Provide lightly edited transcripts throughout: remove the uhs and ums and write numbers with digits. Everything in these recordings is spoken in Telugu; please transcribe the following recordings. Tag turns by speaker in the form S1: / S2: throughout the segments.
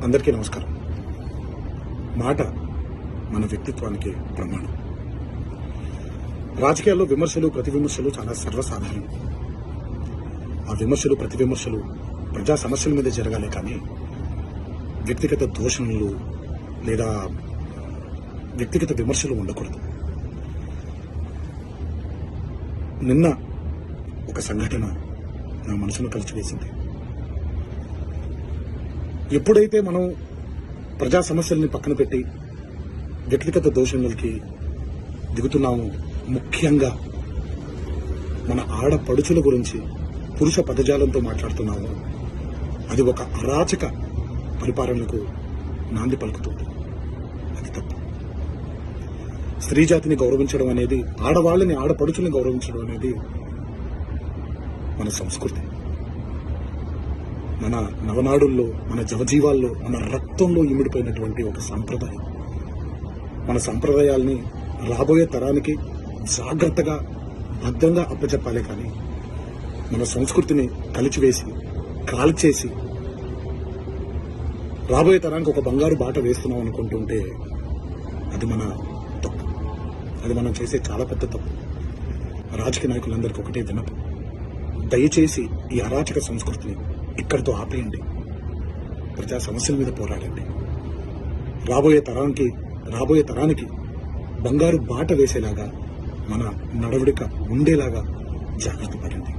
S1: అందరికీ నమస్కారం. మాట మన వ్యక్తిత్వానికి ప్రమాణం. రాజకీయాల్లో విమర్శలు ప్రతి విమర్శలు చాలా సర్వసాధారణం. ఆ విమర్శలు ప్రతి విమర్శలు ప్రజా సమస్యల మీద జరగాలి, కానీ వ్యక్తిగత దూషణలు లేదా వ్యక్తిగత విమర్శలు ఉండకూడదు. నిన్న ఒక సంఘటన నా మనసును కలిచివేసింది. ఎప్పుడైతే మనం ప్రజా సమస్యల్ని పక్కన పెట్టి వ్యక్తిగత దూషణలకి దిగుతున్నామో, ముఖ్యంగా మన ఆడపడుచుల గురించి పురుష పదజాలంతో మాట్లాడుతున్నామో, అది ఒక అరాచక పరిపాలనకు నాంది పలుకుతుంది. అది తప్పు. స్త్రీ జాతిని గౌరవించడం అనేది, ఆడవాళ్ళని ఆడపడుచుల్ని గౌరవించడం అనేది మన సంస్కృతి. మన నవనాడుల్లో, మన జవజీవాల్లో, మన రక్తంలో ఇమిడిపోయినటువంటి ఒక సంప్రదాయం. మన సంప్రదాయాల్ని రాబోయే తరానికి జాగ్రత్తగా భద్రంగా అప్పచెప్పాలి, కానీ మన సంస్కృతిని కలిచివేసి కాల్చేసి రాబోయే తరానికి ఒక బంగారు బాట వేస్తున్నాం అనుకుంటుంటే అది మన తప్పు. అది మనం చేసే చాలా పెద్ద తప్పు. రాజకీయ నాయకులందరికీ ఒకటే విన్నపం: దయచేసి ఈ అరాచక సంస్కృతిని ఇక్కడితో ఆపేయండి. ప్రజా సమస్యల మీద పోరాడండి. రాబోయే తరానికి బంగారు బాట వేసేలాగా మన నడవడిక ఉండేలాగా జాగ్రత్త పడండి.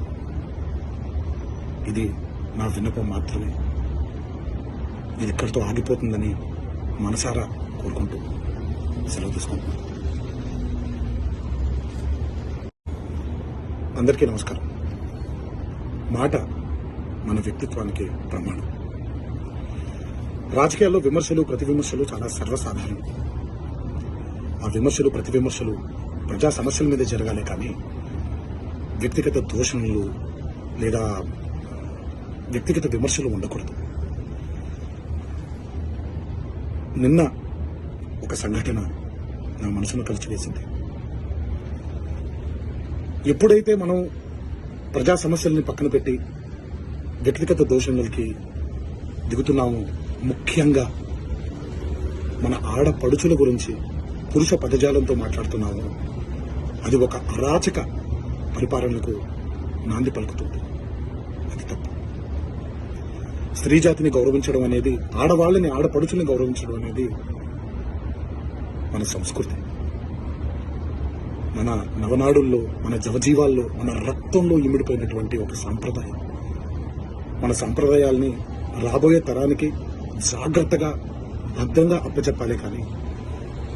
S1: ఇది నా విన్నపం మాత్రమే. ఇది ఇక్కడితో ఆగిపోతుందని మనసారా కోరుకుంటూ సెలవు తీసుకుంటున్నాను. అందరికీ నమస్కారం. మాట మన వ్యక్తిత్వానికి ప్రమాణం. రాజకీయాల్లో విమర్శలు ప్రతి విమర్శలు చాలా సర్వసాధారణం. ఆ విమర్శలు ప్రతి విమర్శలు ప్రజా సమస్యల మీద జరగాలి, కానీ వ్యక్తిగత దూషణలు లేదా వ్యక్తిగత విమర్శలు ఉండకూడదు. నిన్న ఒక సంఘటన నా మనసును కలిచివేసింది. ఎప్పుడైతే మనం ప్రజా సమస్యల్ని పక్కన పెట్టి వ్యక్తిగత దూషణలకి దిగుతున్నామో, ముఖ్యంగా మన ఆడపడుచుల గురించి పురుష పదజాలంతో మాట్లాడుతున్నామో, అది ఒక అరాచక పరిపాలనకు నాంది పలుకుతుంది. అది తప్పు. స్త్రీ జాతిని గౌరవించడం అనేది, ఆడవాళ్ళని ఆడపడుచుల్ని గౌరవించడం అనేది మన సంస్కృతి. మన నవనాడుల్లో, మన జవజీవాల్లో, మన రక్తంలో ఇమిడిపోయినటువంటి ఒక సంప్రదాయం. మన సంప్రదాయాల్ని రాబోయే తరానికి జాగ్రత్తగా భద్రంగా అప్పచెప్పాలి, కానీ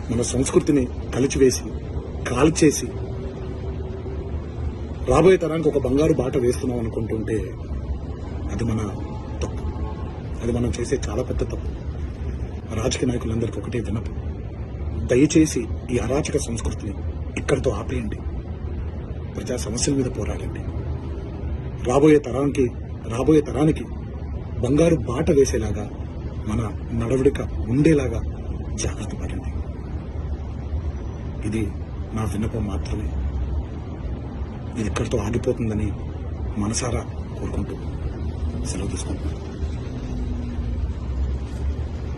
S1: మన సంస్కృతిని కలిచివేసి కాల్చేసి రాబోయే తరానికి ఒక బంగారు బాట వేస్తున్నాం అనుకుంటుంటే అది మన తప్పు. అది మనం చేసే చాలా పెద్ద తప్పు. రాజకీయ నాయకులందరికీ ఒకటే విన్నపం: దయచేసి ఈ అరాచక సంస్కృతిని ఇక్కడితో ఆపేయండి. ప్రజా సమస్యల మీద పోరాడండి. రాబోయే తరానికి బంగారు బాట వేసేలాగా మన నడవడిక ఉండేలాగా జాగ్రత్త పడండి. ఇది నా విన్నపం మాత్రమే. ఇది ఇక్కడితో ఆగిపోతుందని మనసారా కోరుకుంటూ సెలవు తీసుకుంటున్నాను.